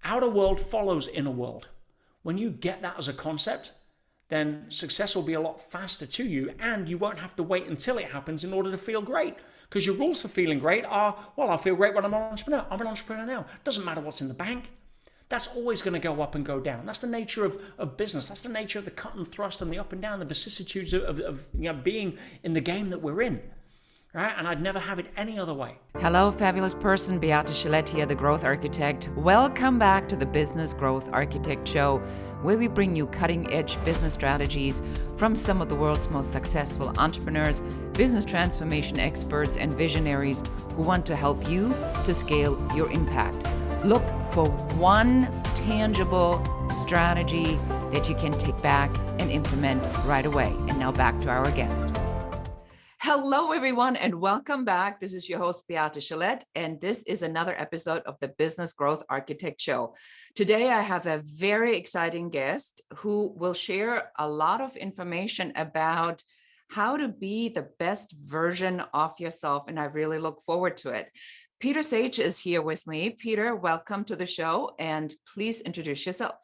outer world follows inner world. When you get that as a concept, then success will be a lot faster to you, and you won't have to wait until it happens in order to feel great. Because your rules for feeling great are, well, I'll feel great when I'm an entrepreneur. I'm an entrepreneur now. Doesn't matter what's in the bank. That's always going to go up and go down. That's the nature of business. That's the nature of the cut and thrust and the up and down, the vicissitudes of being in the game that we're in. Right? And I'd never have it any other way. Hello, fabulous person. Beate Chelette here, the Growth Architect. Welcome back to the Business Growth Architect Show, where we bring you cutting-edge business strategies from some of the world's most successful entrepreneurs, business transformation experts, and visionaries who want to help you to scale your impact. Look for one tangible strategy that you can take back and implement right away. And now back to our guest. Hello, everyone, and welcome back. This is your host, Beate Chelette, and this is another episode of the Business Growth Architect Show. Today, I have a very exciting guest who will share a lot of information about how to be the best version of yourself, and I really look forward to it. Peter Sage is here with me. Peter, welcome to the show, and please introduce yourself.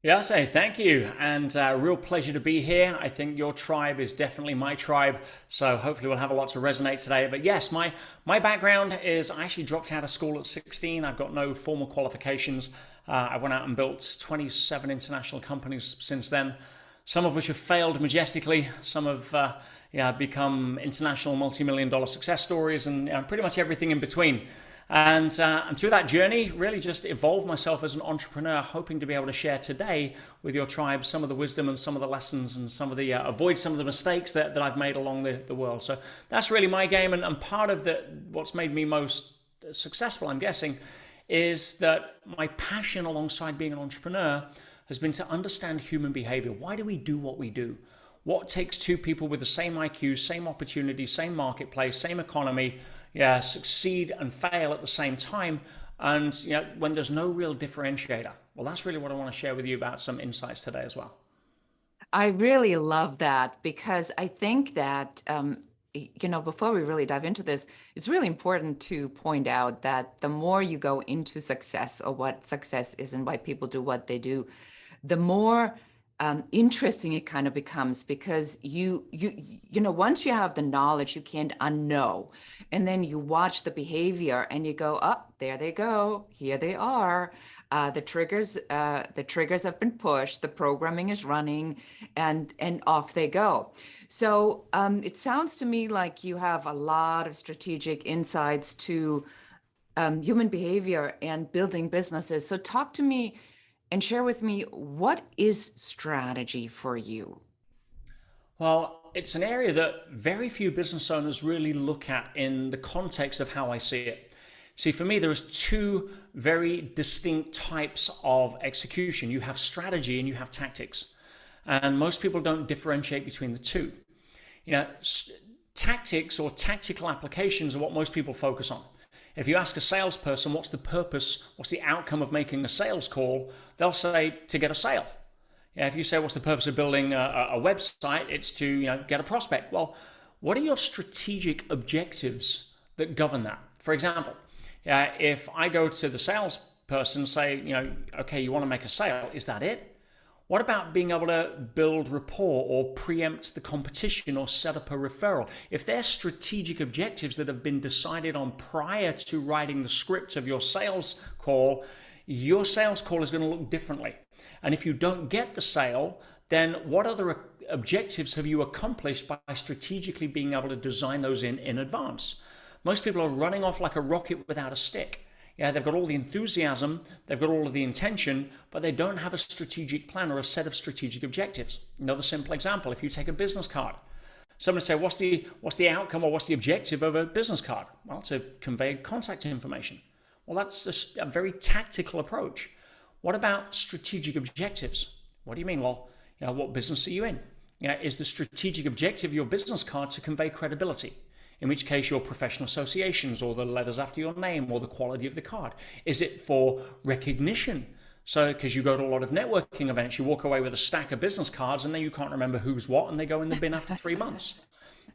Yeah, say thank you, and real pleasure to be here. I think your tribe is definitely my tribe, so hopefully we'll have a lot to resonate today. But yes, my background is I actually dropped out of school at 16. I've got no formal qualifications. I went out and built 27 international companies since then, some of which have failed majestically. Some have become international multi-million-dollar success stories, and pretty much everything in between. And through that journey, really just evolved myself as an entrepreneur, hoping to be able to share today with your tribe some of the wisdom and some of the lessons and some of the avoid some of the mistakes that I've made along the world. So that's really my game, and part of what's made me most successful, I'm guessing, is that my passion alongside being an entrepreneur has been to understand human behavior. Why do we do what we do? What takes two people with the same IQ, same opportunity, same marketplace, same economy, succeed and fail at the same time, and when there's no real differentiator? Well, that's really what I want to share with you about some insights today as well. I really love that, because I think that, before we really dive into this, it's really important to point out that the more you go into success, or what success is and why people do what they do, the more interesting it kind of becomes, because once you have the knowledge, you can't unknow, and then you watch the behavior and you go, oh, there they go, here they are, the triggers have been pushed, the programming is running, and off they go. So it sounds to me like you have a lot of strategic insights to human behavior and building businesses. So talk to me and share with me, what is strategy for you? Well, it's an area that very few business owners really look at in the context of how I see it. See, for me, there's two very distinct types of execution. You have strategy and you have tactics. And most people don't differentiate between the two. Tactics or tactical applications are what most people focus on. If you ask a salesperson, what's the purpose, what's the outcome of making a sales call, they'll say to get a sale. If you say, what's the purpose of building a website, it's to get a prospect. Well, what are your strategic objectives that govern that? For example, if I go to the salesperson, say, okay, you want to make a sale, is that it? What about being able to build rapport or preempt the competition or set up a referral? If they're strategic objectives that have been decided on prior to writing the script of your sales call, your sales call is going to look differently. And if you don't get the sale, then what other objectives have you accomplished by strategically being able to design those in advance? Most people are running off like a rocket without a stick. They've got all the enthusiasm, they've got all of the intention, but they don't have a strategic plan or a set of strategic objectives. Another simple example, if you take a business card, someone say, what's the outcome or what's the objective of a business card? Well, to convey contact information. Well, that's a very tactical approach. What about strategic objectives? What do you mean? Well, what business are you in? Is the strategic objective of your business card to convey credibility? In which case your professional associations or the letters after your name or the quality of the card. Is it for recognition? So because you go to a lot of networking events, you walk away with a stack of business cards and then you can't remember who's what and they go in the bin after 3 months.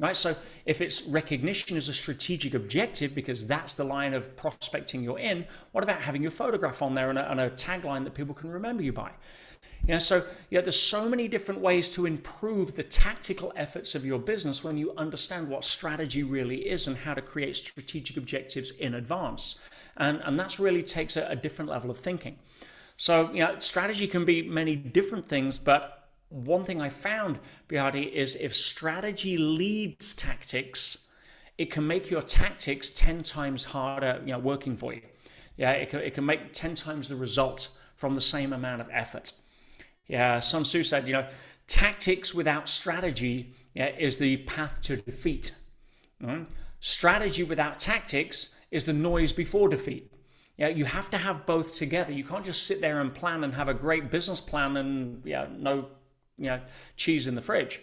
right? So if it's recognition as a strategic objective, because that's the line of prospecting you're in, what about having your photograph on there and a tagline that people can remember you by? So there's so many different ways to improve the tactical efforts of your business when you understand what strategy really is and how to create strategic objectives in advance. And that's really takes a different level of thinking. So, strategy can be many different things, but one thing I found, Beate, is if strategy leads tactics, it can make your tactics 10 times harder, working for you. It can make 10 times the result from the same amount of effort. Sun Tzu said, tactics without strategy is the path to defeat. Strategy without tactics is the noise before defeat. You have to have both together. You can't just sit there and plan and have a great business plan and no cheese in the fridge.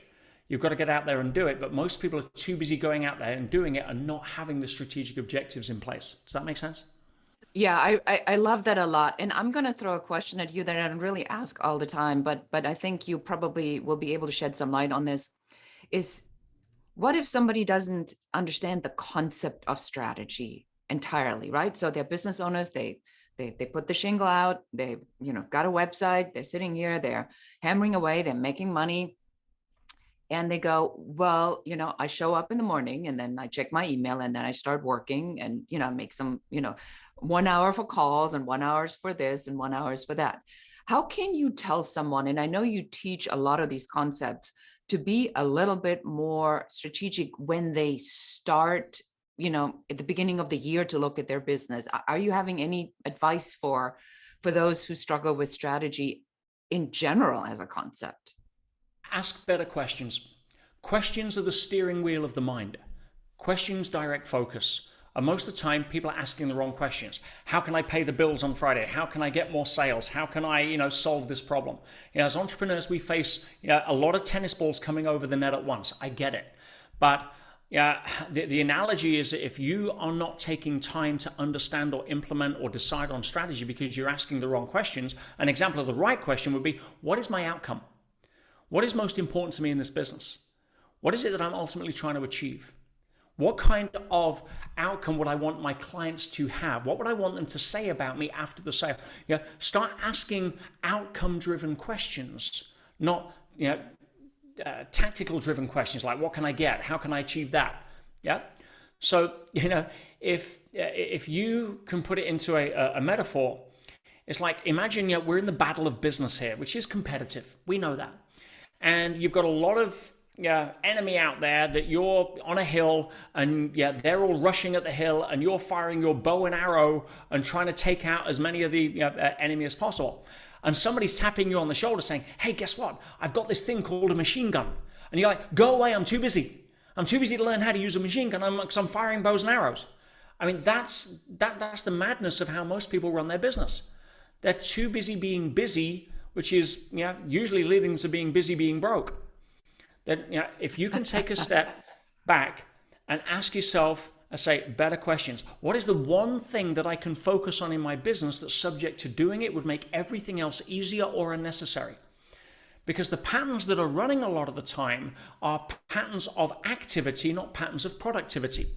You've got to get out there and do it. But most people are too busy going out there and doing it and not having the strategic objectives in place. Does that make sense? Yeah, I love that a lot. And I'm going to throw a question at you that I don't really ask all the time, but I think you probably will be able to shed some light on this. Is what if somebody doesn't understand the concept of strategy entirely, right? So they're business owners, they put the shingle out, they got a website, they're sitting here, they're hammering away, they're making money. And they go, well, I show up in the morning and then I check my email and then I start working and, make some, 1 hour for calls and 1 hour for this and 1 hour for that. How can you tell someone, and I know you teach a lot of these concepts, to be a little bit more strategic when they start, at the beginning of the year to look at their business? Are you having any advice for those who struggle with strategy in general as a concept? Ask better questions. Questions are the steering wheel of the mind. Questions direct focus. And most of the time, people are asking the wrong questions. How can I pay the bills on Friday? How can I get more sales? How can I, solve this problem? As entrepreneurs, we face, a lot of tennis balls coming over the net at once. I get it. But the analogy is that if you are not taking time to understand or implement or decide on strategy because you're asking the wrong questions, an example of the right question would be, what is my outcome? What is most important to me in this business? What is it that I'm ultimately trying to achieve? What kind of outcome would I want my clients to have? What would I want them to say about me after the sale? Start asking outcome-driven questions, not tactical-driven questions like, what can I get? How can I achieve that? So if you can put it into a metaphor, it's like, imagine we're in the battle of business here, which is competitive. We know that. And you've got a lot of enemy out there that you're on a hill and they're all rushing at the hill and you're firing your bow and arrow and trying to take out as many of the enemy as possible. And somebody's tapping you on the shoulder saying, hey, guess what? I've got this thing called a machine gun. And you're like, go away, I'm too busy. I'm too busy to learn how to use a machine gun. I'm firing bows and arrows. I mean, that's the madness of how most people run their business. They're too busy being busy, which is usually leading to being busy being broke. That if you can take a step back and ask yourself, better questions. What is the one thing that I can focus on in my business that's subject to doing it would make everything else easier or unnecessary? Because the patterns that are running a lot of the time are patterns of activity, not patterns of productivity.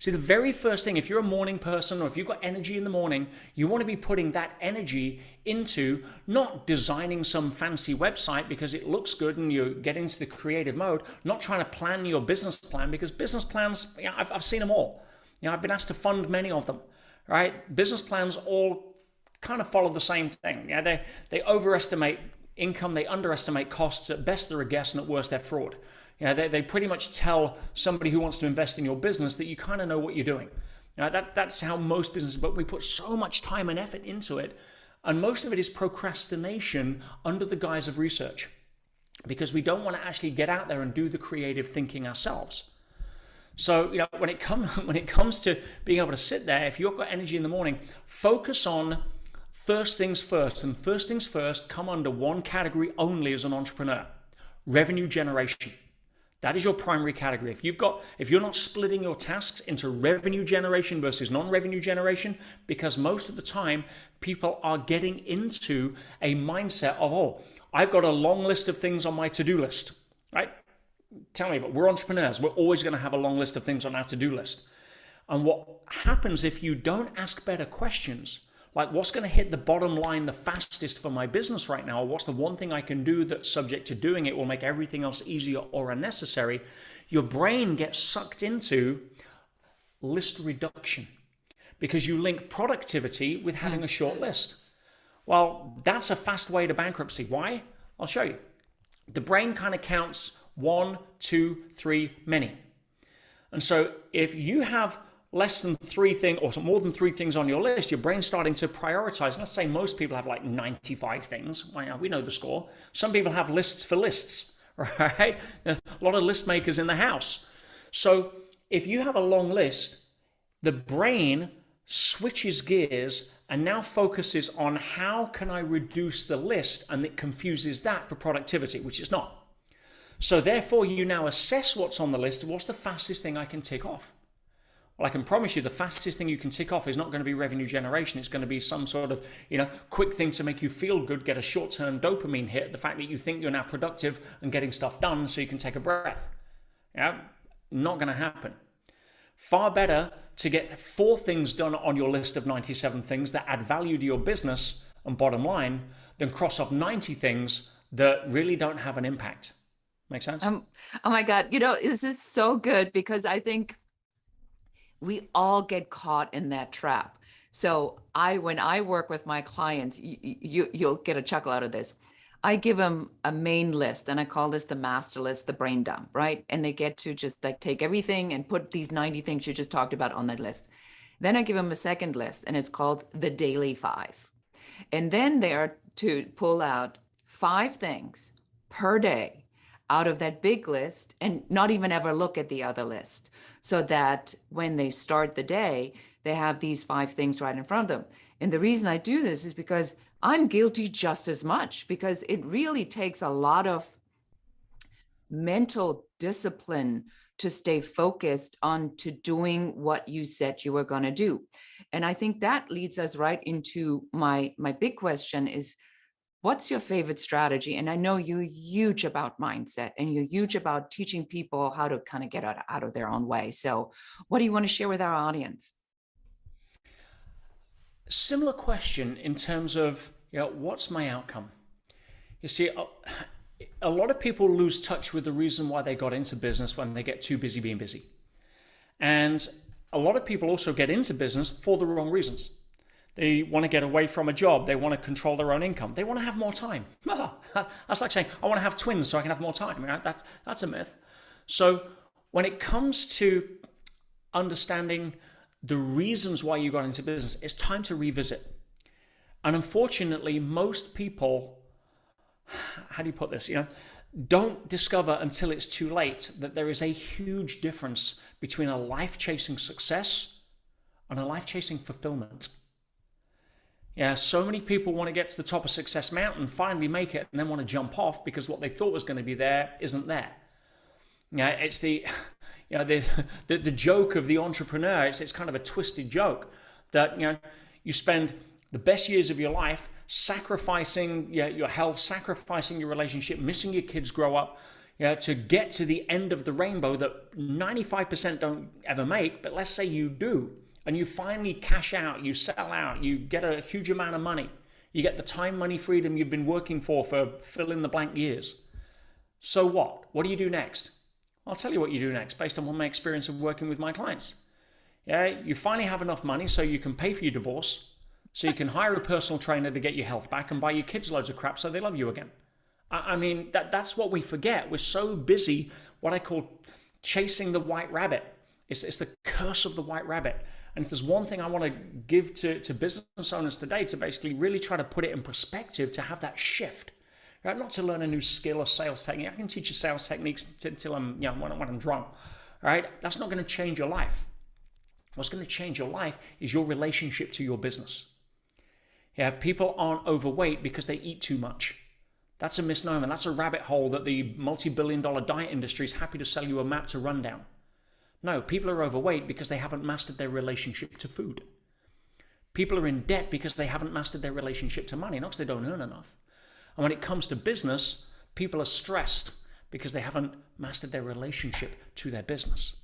See, the very first thing, if you're a morning person or if you've got energy in the morning, you want to be putting that energy into not designing some fancy website because it looks good and you get into the creative mode, not trying to plan your business plan, because business plans, I've seen them all. I've been asked to fund many of them, right? Business plans all kind of follow the same thing. They overestimate income, they underestimate costs. At best, they're a guess, and at worst, they're fraud. They pretty much tell somebody who wants to invest in your business that you kind of know what you're doing. That's how most businesses, but we put so much time and effort into it, and most of it is procrastination under the guise of research, because we don't want to actually get out there and do the creative thinking ourselves. So when it comes to being able to sit there, if you've got energy in the morning, focus on first things first, and first things first come under one category only as an entrepreneur: revenue generation. That is your primary category. If you're not splitting your tasks into revenue generation versus non-revenue generation, because most of the time people are getting into a mindset of, I've got a long list of things on my to-do list, right? tell me, but we're entrepreneurs. We're always going to have a long list of things on our to-do list. And what happens if you don't ask better questions, like what's going to hit the bottom line the fastest for my business right now, or what's the one thing I can do that subject to doing it will make everything else easier or unnecessary, your brain gets sucked into list reduction because you link productivity with having a short list. Well, that's a fast way to bankruptcy. Why? I'll show you. The brain kind of counts 1, 2, 3, many. And so if you have less than 3 things or more than 3 things on your list, your brain's starting to prioritize. Let's say most people have like 95 things. Well, we know the score. Some people have lists for lists, right? A lot of list makers in the house. So if you have a long list, the brain switches gears and now focuses on how can I reduce the list, and it confuses that for productivity, which it's not. So therefore you now assess what's on the list. What's the fastest thing I can tick off? Well, I can promise you the fastest thing you can tick off is not going to be revenue generation. It's going to be some sort of, quick thing to make you feel good, get a short-term dopamine hit, the fact that you think you're now productive and getting stuff done so you can take a breath. Yeah, not going to happen. Far better to get 4 things done on your list of 97 things that add value to your business and bottom line than cross off 90 things that really don't have an impact. Make sense? Oh my God. This is so good because I think we all get caught in that trap. So when I work with my clients, you'll get a chuckle out of this. I give them a main list and I call this the master list, the brain dump, right? And they get to just like take everything and put these 90 things you just talked about on that list. Then I give them a second list and it's called the daily 5. And then they are to pull out 5 things per day out of that big list and not even ever look at the other list, so that when they start the day, they have these 5 things right in front of them. And the reason I do this is because I'm guilty just as much, because it really takes a lot of mental discipline to stay focused on to doing what you said you were going to do. And I think that leads us right into my big question is, what's your favorite strategy? And I know you're huge about mindset and you're huge about teaching people how to kind of get out of their own way. So what do you want to share with our audience? Similar question in terms of, what's my outcome? You see, a lot of people lose touch with the reason why they got into business when they get too busy being busy. And a lot of people also get into business for the wrong reasons. They want to get away from a job. They want to control their own income. They want to have more time. That's like saying, I want to have twins so I can have more time. Right? That's a myth. So when it comes to understanding the reasons why you got into business, it's time to revisit. And unfortunately, most people, how do you put this? Don't discover until it's too late that there is a huge difference between a life-chasing success and a life-chasing fulfillment. Yeah, so many people want to get to the top of Success Mountain, finally make it, and then want to jump off because what they thought was going to be there isn't there. Yeah, it's the joke of the entrepreneur. It's kind of a twisted joke that you spend the best years of your life sacrificing your health, sacrificing your relationship, missing your kids grow up, to get to the end of the rainbow that 95% don't ever make. But let's say you do. And you finally cash out, you sell out, you get a huge amount of money. You get the time, money, freedom you've been working for fill in the blank years. So what? What do you do next? I'll tell you what you do next based on my experience of working with my clients. Yeah, you finally have enough money so you can pay for your divorce, so you can hire a personal trainer to get your health back and buy your kids loads of crap so they love you again. I mean, that's what we forget. We're so busy, what I call chasing the white rabbit. It's the curse of the white rabbit. And if there's one thing I want to give to business owners today, to basically really try to put it in perspective, to have that shift, right? Not to learn a new skill or sales technique. I can teach you sales techniques until I'm, when I'm drunk, right? That's not going to change your life. What's going to change your life is your relationship to your business. Yeah, people aren't overweight because they eat too much. That's a misnomer. That's a rabbit hole that the multi-billion-dollar diet industry is happy to sell you a map to run down. No, people are overweight because they haven't mastered their relationship to food. People are in debt because they haven't mastered their relationship to money, not because they don't earn enough. And when it comes to business, people are stressed because they haven't mastered their relationship to their business.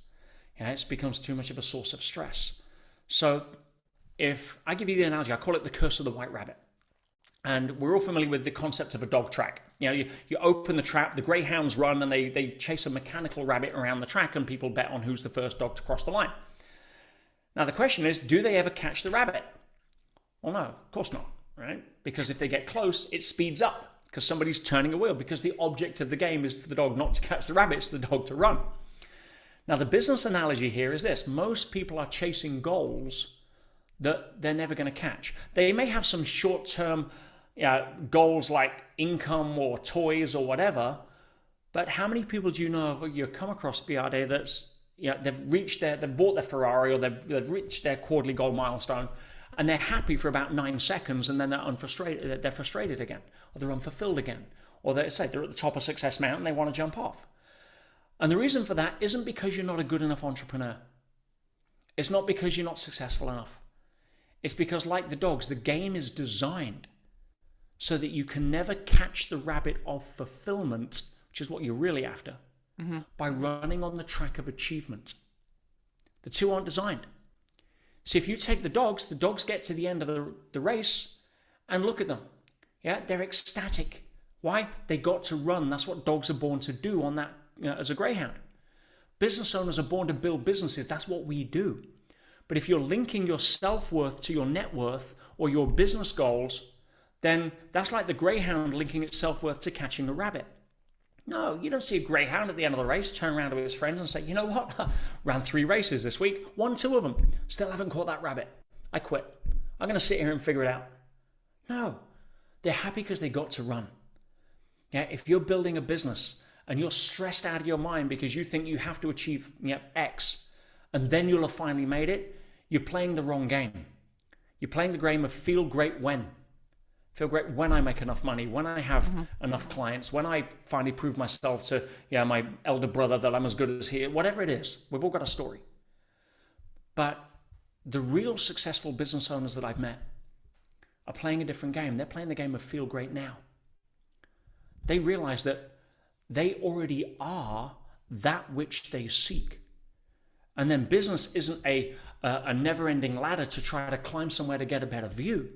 It becomes too much of a source of stress. So if I give you the analogy, I call it the curse of the white rabbit. And we're all familiar with the concept of a dog track. You open the trap, the greyhounds run, and they chase a mechanical rabbit around the track, and people bet on who's the first dog to cross the line. Now the question is, do they ever catch the rabbit? Well, no, of course not, right? Because if they get close, it speeds up because somebody's turning a wheel, because the object of the game is for the dog not to catch the rabbit, it's the dog to run. Now the business analogy here is this: most people are chasing goals that they're never going to catch. They may have some short-term goals like income or toys or whatever, but how many people do you know of you come across, Beate, that's they've bought their Ferrari, or they've reached their quarterly goal milestone, and they're happy for about 9 seconds, and then they're frustrated again, or they're unfulfilled again, or they're at the top of Success Mountain, they want to jump off. And the reason for that isn't because you're not a good enough entrepreneur. It's not because you're not successful enough. It's because, like the dogs, the game is designed so that you can never catch the rabbit of fulfillment, which is what you're really after, by running on the track of achievement. The two aren't designed. So if you take the dogs get to the end of the race and look at them. They're ecstatic. Why? They got to run. That's what dogs are born to do on that, as a greyhound. Business owners are born to build businesses. That's what we do. But if you're linking your self-worth to your net worth or your business goals, then that's like the greyhound linking its self-worth to catching a rabbit. No, you don't see a greyhound at the end of the race turn around to his friends and say, you know what, ran 3 races this week, won 2 of them, still haven't caught that rabbit. I quit. I'm going to sit here and figure it out. No, they're happy because they got to run. If you're building a business and you're stressed out of your mind because you think you have to achieve X, and then you'll have finally made it, you're playing the wrong game. You're playing the game of feel great when. Feel great when I make enough money, when I have enough clients, when I finally prove myself to my elder brother that I'm as good as he, whatever it is. We've all got a story. But the real successful business owners that I've met are playing a different game. They're playing the game of feel great now. They realize that they already are that which they seek. And then business isn't a never-ending ladder to try to climb somewhere to get a better view.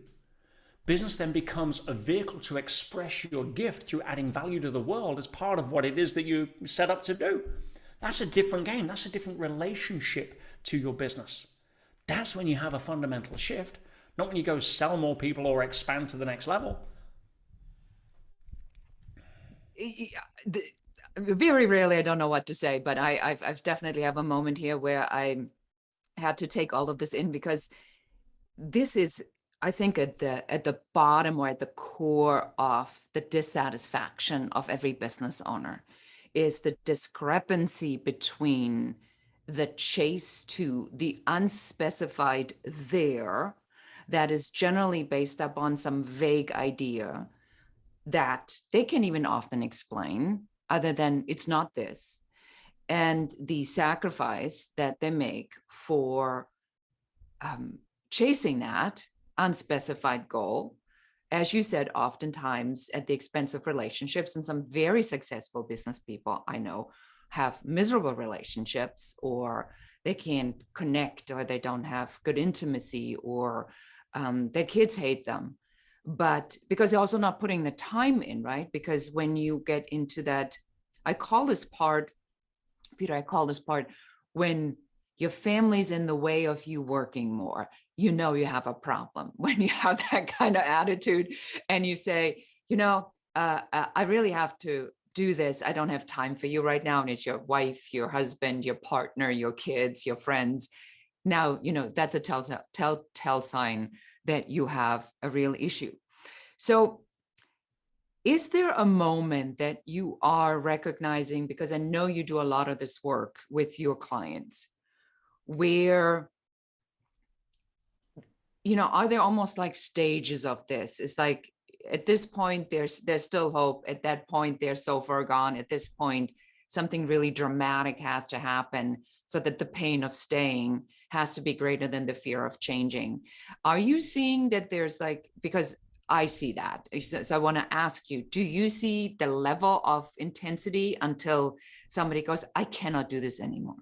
Business then becomes a vehicle to express your gift through adding value to the world as part of what it is that you set up to do. That's a different game. That's a different relationship to your business. That's when you have a fundamental shift, not when you go sell more people or expand to the next level. Very rarely, I don't know what to say, but I've definitely have a moment here where I had to take all of this in, because this is, I think, at the bottom or at the core of the dissatisfaction of every business owner is the discrepancy between the chase to the unspecified there that is generally based upon some vague idea that they can even often explain other than it's not this, and the sacrifice that they make for chasing that unspecified goal, as you said, oftentimes at the expense of relationships. And some very successful business people I know have miserable relationships, or they can't connect, or they don't have good intimacy, or their kids hate them. But because they're also not putting the time in, right? Because when you get into that, I call this part, Peter, when your family's in the way of you working more, you know you have a problem. When you have that kind of attitude and you say, I really have to do this. I don't have time for you right now. And it's your wife, your husband, your partner, your kids, your friends. Now, that's a telltale sign that you have a real issue. So is there a moment that you are recognizing, because I know you do a lot of this work with your clients, where, are there almost like stages of this? It's like, at this point, there's still hope. At that point, they're so far gone. At this point, something really dramatic has to happen so that the pain of staying has to be greater than the fear of changing. Are you seeing that there's because I see that. So I want to ask you, do you see the level of intensity until somebody goes, I cannot do this anymore?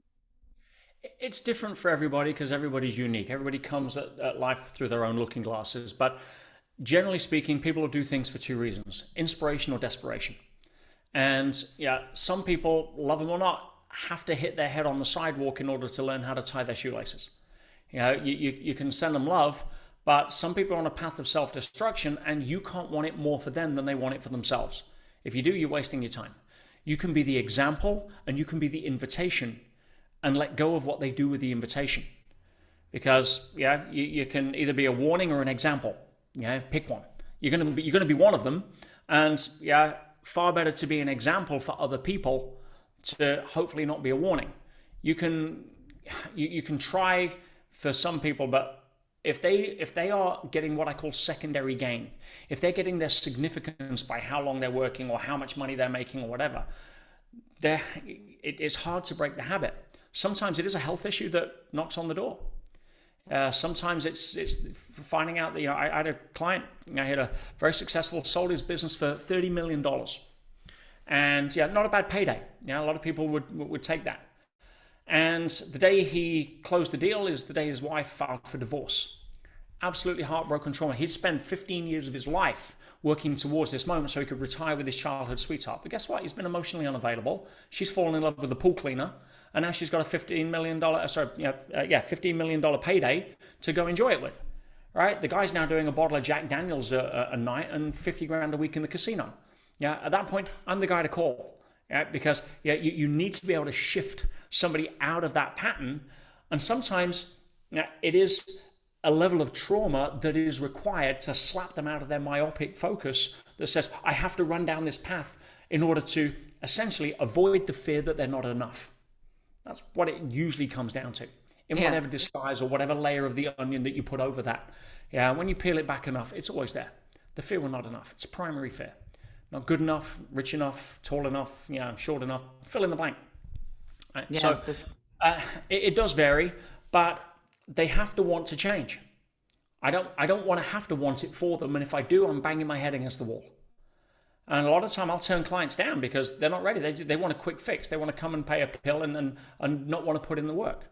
It's different for everybody because everybody's unique. Everybody comes at life through their own looking glasses. But generally speaking, people will do things for two reasons: inspiration or desperation. And yeah, some people, love them or not, have to hit their head on the sidewalk in order to learn how to tie their shoelaces. You can send them love, but some people are on a path of self-destruction, and you can't want it more for them than they want it for themselves. If you do, you're wasting your time. You can be the example and you can be the invitation, and let go of what they do with the invitation. Because you can either be a warning or an example. Pick one. You're gonna be one of them, and far better to be an example for other people to hopefully not be a warning. You can try for some people, but if they are getting what I call secondary gain, if they're getting their significance by how long they're working or how much money they're making or whatever, it's hard to break the habit. Sometimes it is a health issue that knocks on the door. Sometimes it's finding out that, I had a client, I had a very successful, sold his business for $30 million. And not a bad payday. A lot of people would take that. And the day he closed the deal is the day his wife filed for divorce. Absolutely heartbroken trauma. He'd spent 15 years of his life working towards this moment so he could retire with his childhood sweetheart. But guess what? He's been emotionally unavailable. She's fallen in love with the pool cleaner. And now she's got a $15 million payday to go enjoy it with, right? The guy's now doing a bottle of Jack Daniels a night and 50 grand a week in the casino. At that point, I'm the guy to call, because you need to be able to shift somebody out of that pattern. And sometimes it is a level of trauma that is required to slap them out of their myopic focus that says, I have to run down this path in order to essentially avoid the fear that they're not enough. That's what it usually comes down to, in whatever disguise or whatever layer of the onion that you put over that. When you peel it back enough, it's always there. The fear we're not enough. It's a primary fear. Not good enough, rich enough, tall enough, short enough, fill in the blank. Right? So it does vary, but they have to want to change. I don't want to have to want it for them. And if I do, I'm banging my head against the wall. And a lot of the time I'll turn clients down because they're not ready. They want a quick fix. They want to come and pay a pill and not want to put in the work.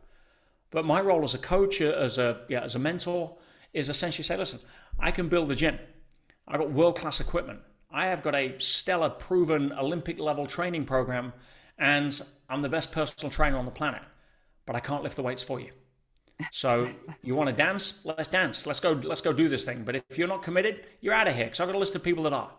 But my role as a coach, as a mentor, is essentially say, listen, I can build a gym. I've got world-class equipment. I have got a stellar, proven Olympic-level training program, and I'm the best personal trainer on the planet. But I can't lift the weights for you. So you want to dance? Let's dance. Let's go do this thing. But if you're not committed, you're out of here, because I've got a list of people that are.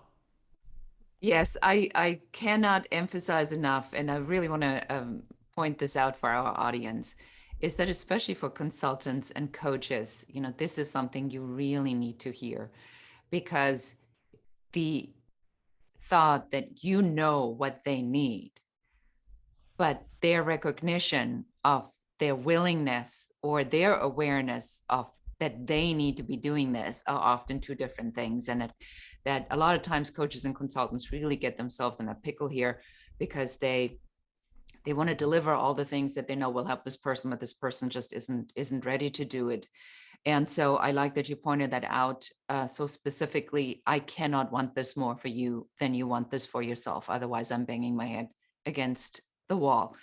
Yes, I cannot emphasize enough, and I really want to point this out for our audience, is that especially for consultants and coaches, this is something you really need to hear, because the thought that what they need, but their recognition of their willingness or their awareness of that they need to be doing this are often two different things. And that a lot of times coaches and consultants really get themselves in a pickle here because they want to deliver all the things that they know will help this person, but this person just isn't ready to do it. And so I like that you pointed that out so specifically. I cannot want this more for you than you want this for yourself. Otherwise, I'm banging my head against the wall.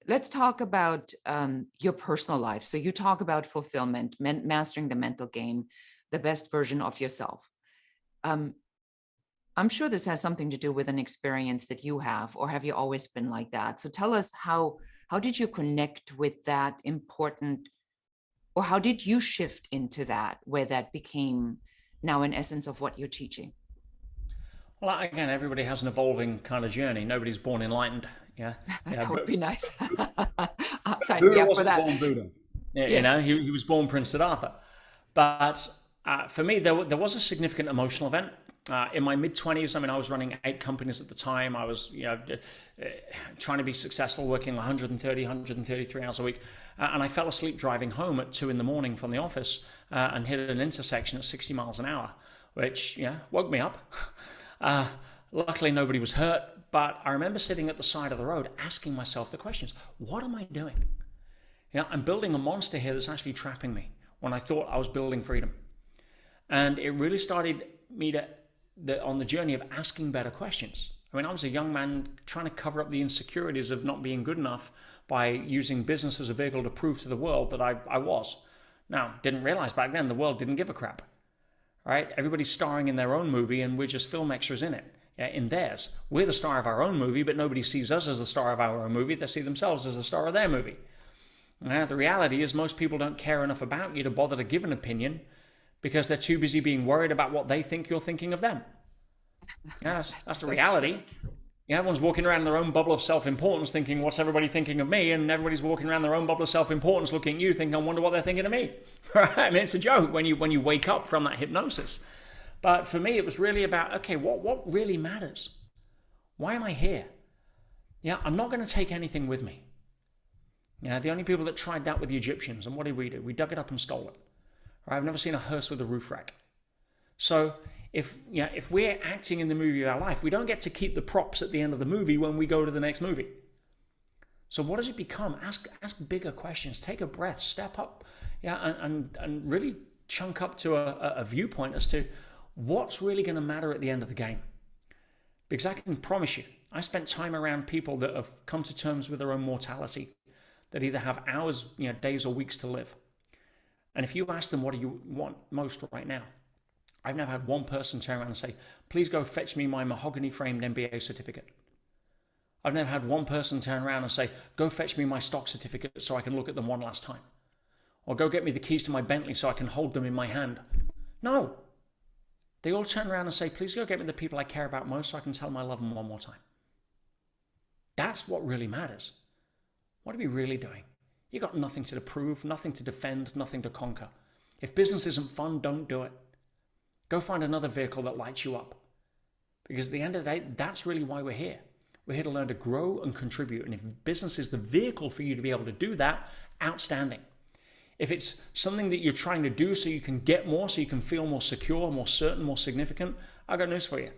Let's talk about your personal life. So you talk about fulfillment, mastering the mental game, the best version of yourself. I'm sure this has something to do with an experience that you have, or have you always been like that? So tell us how did you connect with that important, or how did you shift into that, where that became now an essence of what you're teaching? Well, again, everybody has an evolving kind of journey. Nobody's born enlightened. That would be nice. Sign Buddha me up for wasn't that. born Buddha. He was born Prince Siddhartha. But for me, there was a significant emotional event. In my mid-20s, I was running 8 companies at the time. I was, trying to be successful, working 133 hours a week. And I fell asleep driving home at 2 a.m. from the office and hit an intersection at 60 miles an hour, which, woke me up. Luckily, nobody was hurt. But I remember sitting at the side of the road asking myself the questions: what am I doing? I'm building a monster here that's actually trapping me when I thought I was building freedom. And it really started me on the journey of asking better questions. I mean, I was a young man trying to cover up the insecurities of not being good enough by using business as a vehicle to prove to the world that I was. Now, didn't realize back then the world didn't give a crap. Right? Everybody's starring in their own movie and we're just film extras in it, in theirs. We're the star of our own movie, but nobody sees us as the star of our own movie. They see themselves as the star of their movie. Now, the reality is most people don't care enough about you to bother to give an opinion because they're too busy being worried about what they think you're thinking of them. Yeah, that's the reality. Yeah, everyone's walking around in their own bubble of self-importance thinking, what's everybody thinking of me? And everybody's walking around their own bubble of self-importance looking at you thinking, I wonder what they're thinking of me. Right? I mean, it's a joke when you wake up from that hypnosis. But for me, it was really about, okay, what really matters? Why am I here? Yeah, I'm not going to take anything with me. Yeah, the only people that tried that were the Egyptians. And what did we do? We dug it up and stole it. Right? I've never seen a hearse with a roof rack. So if we're acting in the movie of our life, we don't get to keep the props at the end of the movie when we go to the next movie. So what does it become? Ask bigger questions. Take a breath. Step up, and really chunk up to a viewpoint as to what's really going to matter at the end of the game. Because I can promise you, I spent time around people that have come to terms with their own mortality, that either have hours, days or weeks to live. And if you ask them, what do you want most right now? I've never had one person turn around and say, please go fetch me my mahogany framed MBA certificate. I've never had one person turn around and say, go fetch me my stock certificate so I can look at them one last time. Or go get me the keys to my Bentley so I can hold them in my hand. No. They all turn around and say, please go get me the people I care about most so I can tell them I love them one more time. That's what really matters. What are we really doing? You got nothing to prove, nothing to defend, nothing to conquer. If business isn't fun, don't do it. Go find another vehicle that lights you up. Because at the end of the day, that's really why we're here. We're here to learn to grow and contribute. And if business is the vehicle for you to be able to do that, outstanding. If it's something that you're trying to do so you can get more, so you can feel more secure, more certain, more significant, I've got news for you.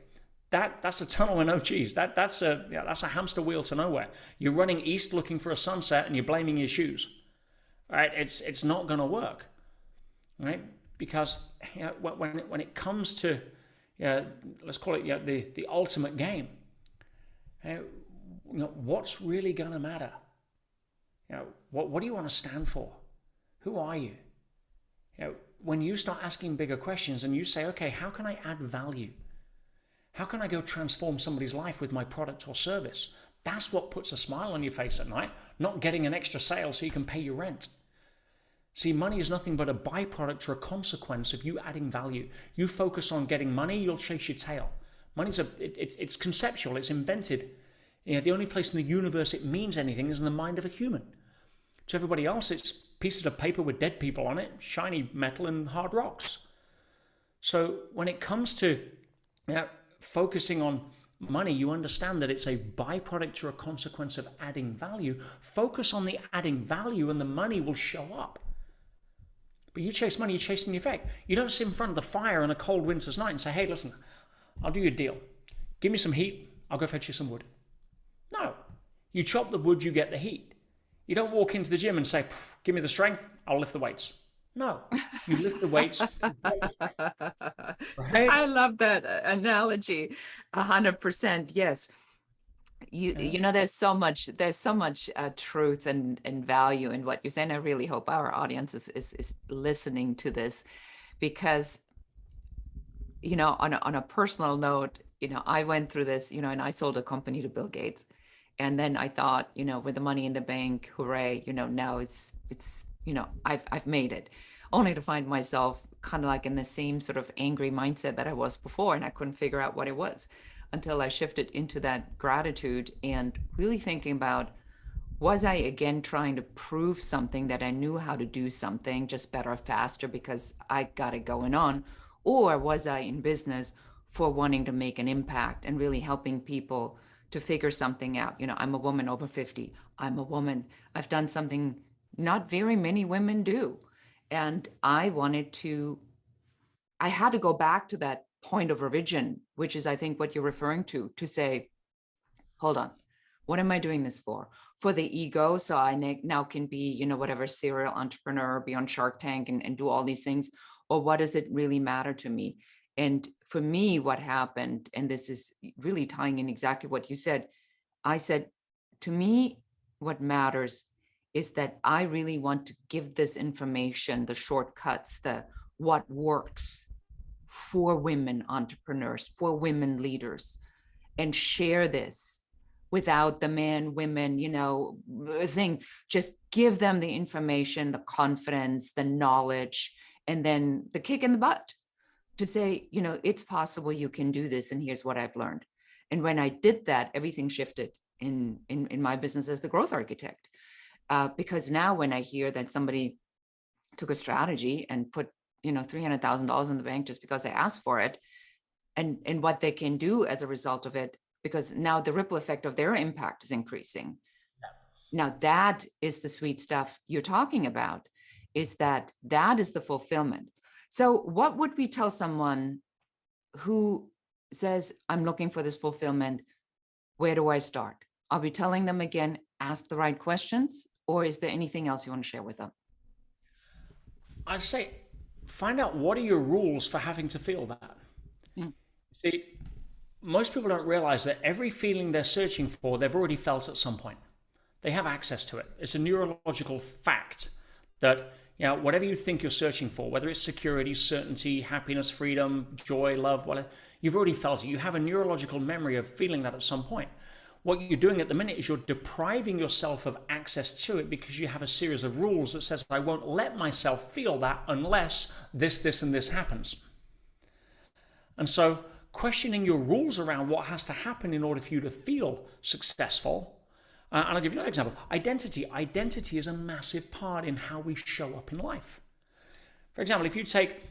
That's a tunnel with no cheese. That's a hamster wheel to nowhere. You're running east looking for a sunset and you're blaming your shoes. Right? It's not going to work. Right? Because when it comes to, let's call it the ultimate game, what's really going to matter? What do you want to stand for? Who are you? When you start asking bigger questions and you say, okay, how can I add value? How can I go transform somebody's life with my product or service? That's what puts a smile on your face at night, not getting an extra sale so you can pay your rent. See, money is nothing but a byproduct or a consequence of you adding value. You focus on getting money, you'll chase your tail. Money's it's conceptual, it's invented. The only place in the universe it means anything is in the mind of a human. To everybody else, it's pieces of paper with dead people on it, shiny metal and hard rocks. So when it comes to focusing on money, you understand that it's a byproduct or a consequence of adding value. Focus on the adding value and the money will show up. But you chase money, you're chasing the effect. You don't sit in front of the fire on a cold winter's night and say, hey, listen, I'll do you a deal. Give me some heat, I'll go fetch you some wood. No. You chop the wood, you get the heat. You don't walk into the gym and say, give me the strength, I'll lift the weights. No. You lift the weights. Right? I love that analogy. 100%. Yes. There's so much truth and value in what you're saying. I really hope our audience is listening to this, because on a personal note, I went through this, and I sold a company to Bill Gates, and then I thought, with the money in the bank, hooray, now it's I've made it, only to find myself kind of like in the same sort of angry mindset that I was before, and I couldn't figure out what it was until I shifted into that gratitude and really thinking about, was I again trying to prove something that I knew how to do something just better, faster because I got it going on, or was I in business for wanting to make an impact and really helping people to figure something out? I'm a woman over 50. I'm a woman. I've done something not very many women do. And I had to go back to that point of origin, which is, I think, what you're referring to say, hold on, what am I doing this for? For the ego, so I now can be, whatever serial entrepreneur, be on Shark Tank and do all these things? or what does it really matter to me? And for me, what happened, and this is really tying in exactly what you said, I said, to me, what matters is that I really want to give this information, the shortcuts, the what works for women entrepreneurs, for women leaders, and share this without the man, women, thing. Just give them the information, the confidence, the knowledge, and then the kick in the butt to say, it's possible, you can do this, and here's what I've learned. And when I did that, everything shifted in my business as the growth architect. Because now when I hear that somebody took a strategy and put, $300,000 in the bank just because I asked for it, and what they can do as a result of it, because now the ripple effect of their impact is increasing. Now that is the sweet stuff you're talking about, is that is the fulfillment. So what would we tell someone who says, I'm looking for this fulfillment? Where do I start? Are we telling them again, ask the right questions? Or is there anything else you want to share with them? I'd say find out, what are your rules for having to feel that? See, most people don't realize that every feeling they're searching for, they've already felt at some point. They have access to it. It's a neurological fact that, whatever you think you're searching for, whether it's security, certainty, happiness, freedom, joy, love, whatever, you've already felt it. You have a neurological memory of feeling that at some point. What you're doing at the minute is you're depriving yourself of access to it because you have a series of rules that says, I won't let myself feel that unless this, and this happens. And so questioning your rules around what has to happen in order for you to feel successful. And I'll give you another example. Identity. Identity is a massive part in how we show up in life. For example, if you take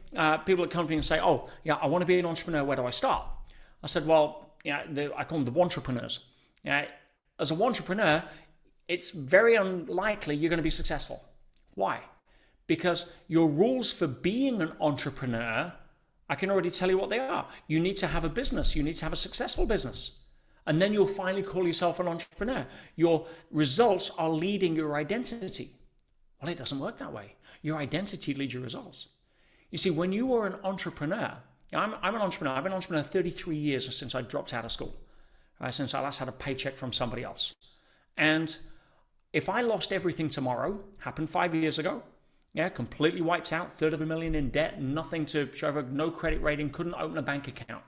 people that come to me and say, oh, yeah, I want to be an entrepreneur, where do I start? I said, well, I call them the wantrepreneurs. As a wantrepreneur, it's very unlikely you're going to be successful. Why? Because your rules for being an entrepreneur, I can already tell you what they are. You need to have a business. You need to have a successful business. And then you'll finally call yourself an entrepreneur. Your results are leading your identity. Well, it doesn't work that way. Your identity leads your results. You see, when you are an entrepreneur, I'm an entrepreneur. I've been an entrepreneur 33 years since I dropped out of school. Since I last had a paycheck from somebody else. And if I lost everything tomorrow, happened 5 years ago, completely wiped out, $350,000 in debt, nothing to show, no credit rating, couldn't open a bank account.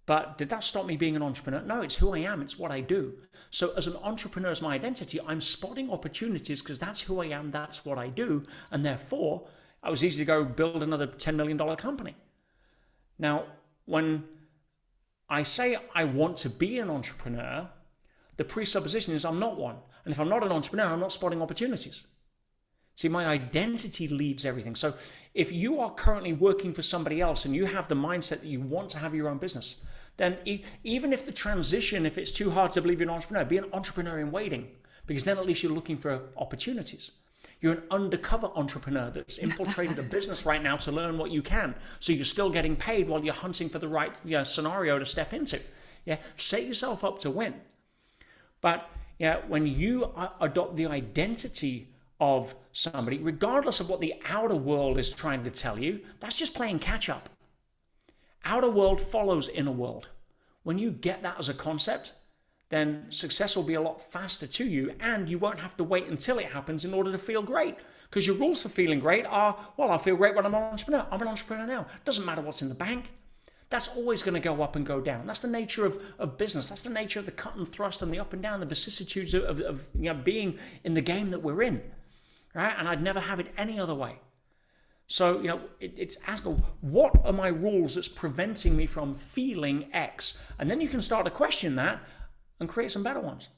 But did that stop me being an entrepreneur? No, it's who I am, it's what I do. So as an entrepreneur, as my identity, I'm spotting opportunities because that's who I am, that's what I do. And therefore, I was easy to go build another $10 million company. Now, when I say I want to be an entrepreneur, the presupposition is I'm not one. And if I'm not an entrepreneur, I'm not spotting opportunities. See, my identity leads everything. So if you are currently working for somebody else and you have the mindset that you want to have your own business, then even if the transition, if it's too hard to believe you're an entrepreneur, be an entrepreneur in waiting, because then at least you're looking for opportunities. You're an undercover entrepreneur that's infiltrated a business right now to learn what you can. So you're still getting paid while you're hunting for the right scenario to step into. Set yourself up to win. But when you adopt the identity of somebody, regardless of what the outer world is trying to tell you, that's just playing catch up. Outer world follows inner world. When you get that as a concept, then success will be a lot faster to you, and you won't have to wait until it happens in order to feel great. Because your rules for feeling great are, well, I feel great when I'm an entrepreneur. I'm an entrepreneur now. Doesn't matter what's in the bank. That's always going to go up and go down. That's the nature of business. That's the nature of the cut and thrust and the up and down, the vicissitudes of being in the game that we're in. Right? And I'd never have it any other way. So, it's asking, what are my rules that's preventing me from feeling X? And then you can start to question that and create some better ones.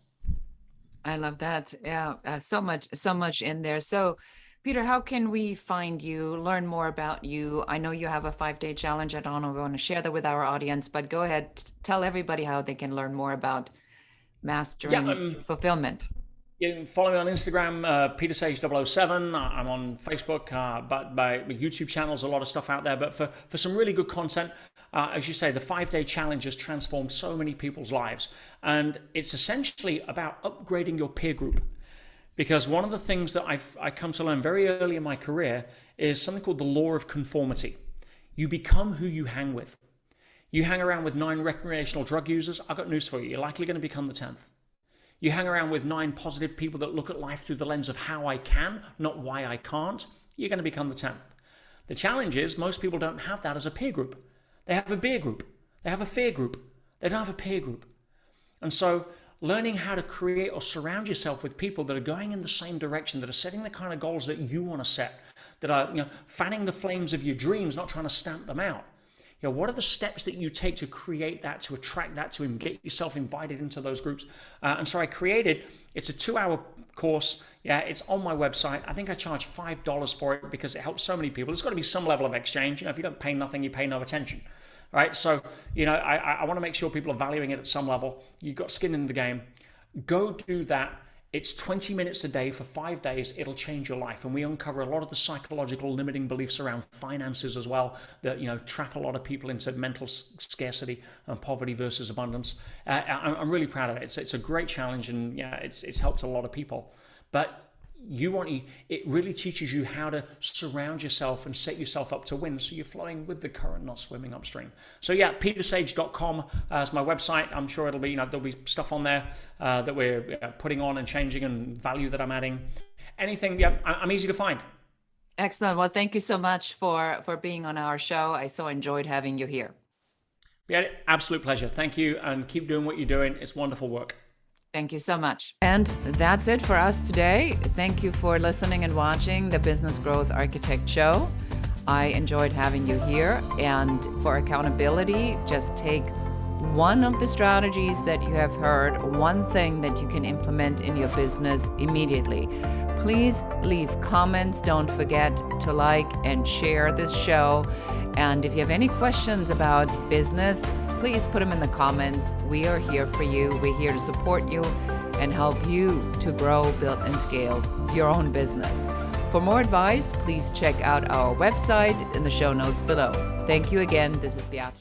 I love that. Yeah, so much in there. So, Peter, how can we find you, learn more about you? I know you have a 5-day challenge. I don't know if we want to share that with our audience, but go ahead, tell everybody how they can learn more about mastering fulfillment. You can follow me on Instagram, PeterSage007. I'm on Facebook, but my YouTube channel's a lot of stuff out there. But for some really good content, as you say, the 5-day challenge has transformed so many people's lives. And it's essentially about upgrading your peer group. Because one of the things that I come to learn very early in my career is something called the law of conformity. You become who you hang with. You hang around with 9 recreational drug users, I've got news for you. You're likely going to become the 10th. You hang around with 9 positive people that look at life through the lens of how I can, not why I can't. You're going to become the 10th. The challenge is most people don't have that as a peer group. They have a beer group. They have a fear group. They don't have a peer group. And so learning how to create or surround yourself with people that are going in the same direction, that are setting the kind of goals that you want to set, that are fanning the flames of your dreams, not trying to stamp them out. What are the steps that you take to create that, to attract that, to get yourself invited into those groups? And so I created, it's a 2-hour course. Yeah, it's on my website. I think I charge $5 for it because it helps so many people. There's got to be some level of exchange. If you don't pay nothing, you pay no attention. Right? So, I want to make sure people are valuing it at some level. You've got skin in the game. Go do that. It's 20 minutes a day for 5 days. It'll change your life. And we uncover a lot of the psychological limiting beliefs around finances as well that, trap a lot of people into mental scarcity and poverty versus abundance. I'm really proud of it. It's a great challenge, and it's helped a lot of people. But it really teaches you how to surround yourself and set yourself up to win, so you're flowing with the current, not swimming upstream. So petersage.com is my website. I'm sure it'll be, there'll be stuff on there that we're putting on and changing, and value that I'm adding. Anything, I'm easy to find. Excellent. Well, thank you so much for being on our show. I so enjoyed having you here. Yeah, absolute pleasure. Thank you, and keep doing what you're doing. It's wonderful work. Thank you so much. And that's it for us today. Thank you for listening and watching the Business Growth Architect Show. I enjoyed having you here. And for accountability, just take one of the strategies that you have heard, one thing that you can implement in your business immediately. Please leave comments. Don't forget to like and share this show. And if you have any questions about business, please put them in the comments. We are here for you. We're here to support you and help you to grow, build, and scale your own business. For more advice, please check out our website in the show notes below. Thank you again. This is Beate.